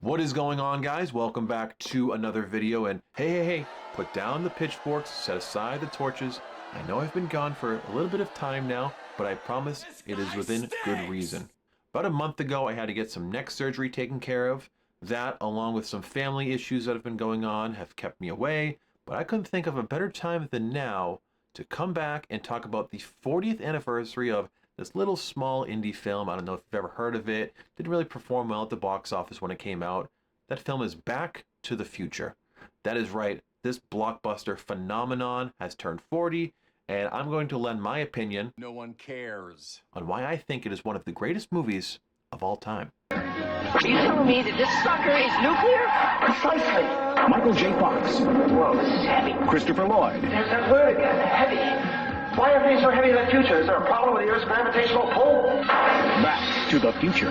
What is going on, guys? Welcome back to another video. And hey, put down the pitchforks, set aside the torches. I know I've been gone for a little bit of time now, but I promise it is within good reason. About a month ago, I had to get some neck surgery taken care of. That, along with some family issues that have been going on, have kept me away, but I couldn't think of a better time than now to come back and talk about the 40th anniversary of this little small indie film. I don't know if you've ever heard of it. Didn't really perform well at the box office when it came out. That film is Back to the Future. That is right. This blockbuster phenomenon has turned 40, and I'm going to lend my opinion No one cares. on why I think it is one of the greatest movies of all time. Are you telling me that this sucker is nuclear? Precisely. Michael J. Fox. Whoa, this is heavy. Christopher Lloyd. There's that word again, heavy. Why are things so heavy in the future? Is there a problem with the Earth's gravitational pull? Back to the Future.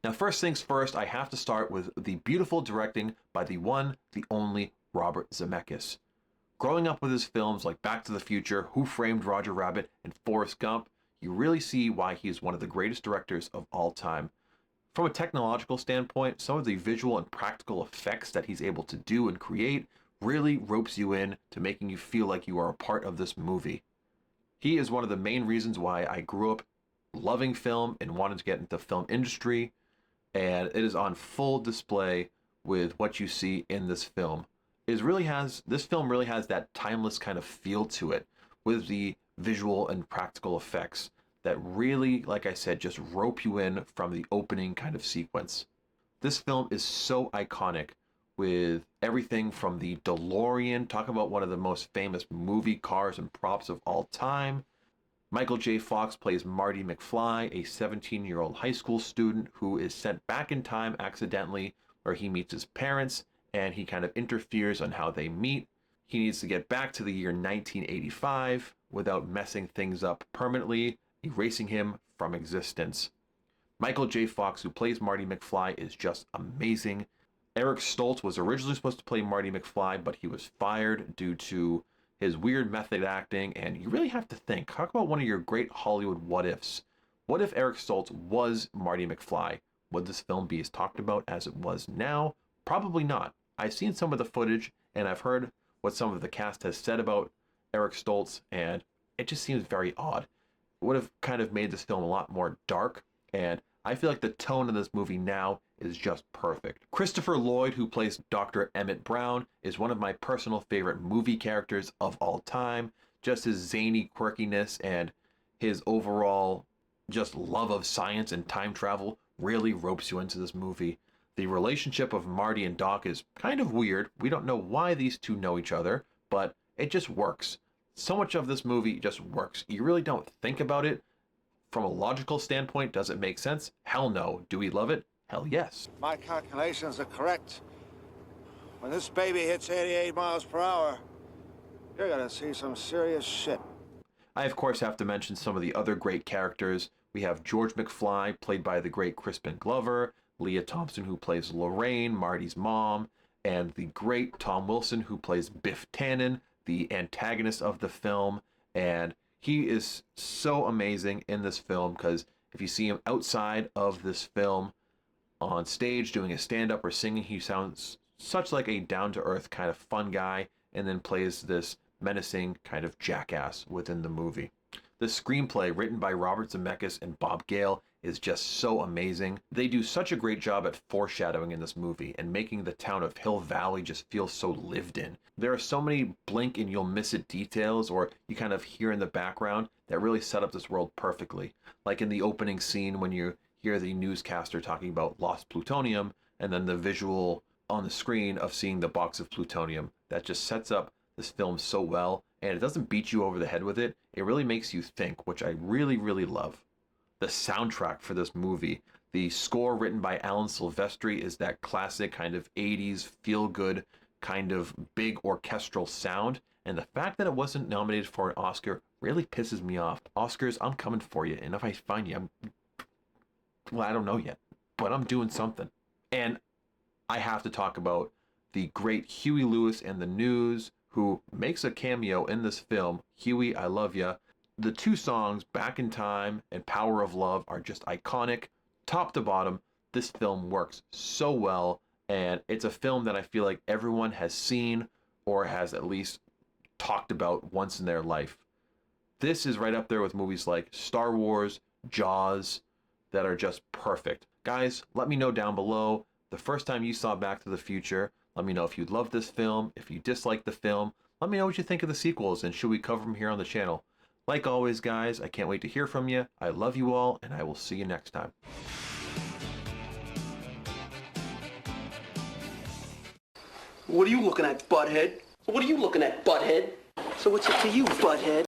Now, first things first, I have to start with the beautiful directing by the one, the only Robert Zemeckis. Growing up with his films like Back to the Future, Who Framed Roger Rabbit, and Forrest Gump, you really see why he is one of the greatest directors of all time. From a technological standpoint, some of the visual and practical effects that he's able to do and create really ropes you in to making you feel like you are a part of this movie. He is one of the main reasons why I grew up loving film and wanted to get into the film industry, and it is on full display with what you see in this film. This film really has that timeless kind of feel to it, with the visual and practical effects that really, like I said, just rope you in from the opening kind of sequence. This film is so iconic, with everything from the DeLorean, talk about one of the most famous movie cars and props of all time. Michael J. Fox plays Marty McFly, a 17-year-old high school student who is sent back in time accidentally, where he meets his parents, and he kind of interferes on how they meet. He needs to get back to the year 1985 without messing things up permanently, erasing him from existence. Michael J. Fox, who plays Marty McFly, is just amazing. Eric Stoltz was originally supposed to play Marty McFly, but he was fired due to his weird method acting, and you really have to think. Talk about one of your great Hollywood what-ifs. What if Eric Stoltz was Marty McFly? Would this film be as talked about as it was now? Probably not. I've seen some of the footage, and I've heard what some of the cast has said about Eric Stoltz, and it just seems very odd. It would have kind of made this film a lot more dark, and I feel like the tone of this movie now is just perfect. Christopher Lloyd, who plays Dr. Emmett Brown, is one of my personal favorite movie characters of all time. Just his zany quirkiness and his overall just love of science and time travel really ropes you into this movie. The relationship of Marty and Doc is kind of weird. We don't know why these two know each other, but it just works. So much of this movie just works. You really don't think about it. From a logical standpoint, does it make sense? Hell no. Do we love it? Hell yes. My calculations are correct. When this baby hits 88 miles per hour, you're gonna see some serious shit. I, of course, have to mention some of the other great characters. We have George McFly, played by the great Crispin Glover, Leah Thompson, who plays Lorraine, Marty's mom, and the great Tom Wilson, who plays Biff Tannen, the antagonist of the film. And he is so amazing in this film, because if you see him outside of this film on stage doing a stand-up or singing, he sounds such like a down-to-earth kind of fun guy, and then plays this menacing kind of jackass within the movie. The screenplay, written by Robert Zemeckis and Bob Gale, is just so amazing. They do such a great job at foreshadowing in this movie and making the town of Hill Valley just feel so lived in. There are so many blink and you'll miss it details, or you kind of hear in the background, that really set up this world perfectly. Like in the opening scene when you hear the newscaster talking about lost plutonium, and then the visual on the screen of seeing the box of plutonium. That just sets up this film so well, and it doesn't beat you over the head with it. It really makes you think, which I really, really love. The soundtrack for this movie, the score written by Alan Silvestri, is that classic kind of 80s feel-good kind of big orchestral sound, and the fact that it wasn't nominated for an Oscar really pisses me off. Oscars, I'm coming for you, and if I find you, well, I don't know yet, but I'm doing something. And I have to talk about the great Huey Lewis and the News, who makes a cameo in this film. Huey, I love ya. The two songs, Back in Time and Power of Love, are just iconic, top to bottom. this film works so well, and it's a film that I feel like everyone has seen or has at least talked about once in their life. This is right up there with movies like Star Wars, Jaws, that are just perfect. Guys, let me know down below the first time you saw Back to the Future. Let me know if you loved this film, if you disliked the film. Let me know what you think of the sequels, and should we cover them here on the channel. Like always, guys, I can't wait to hear from you. I love you all, and I will see you next time. What are you looking at, butthead? What are you looking at, butthead? So what's it to you, butthead?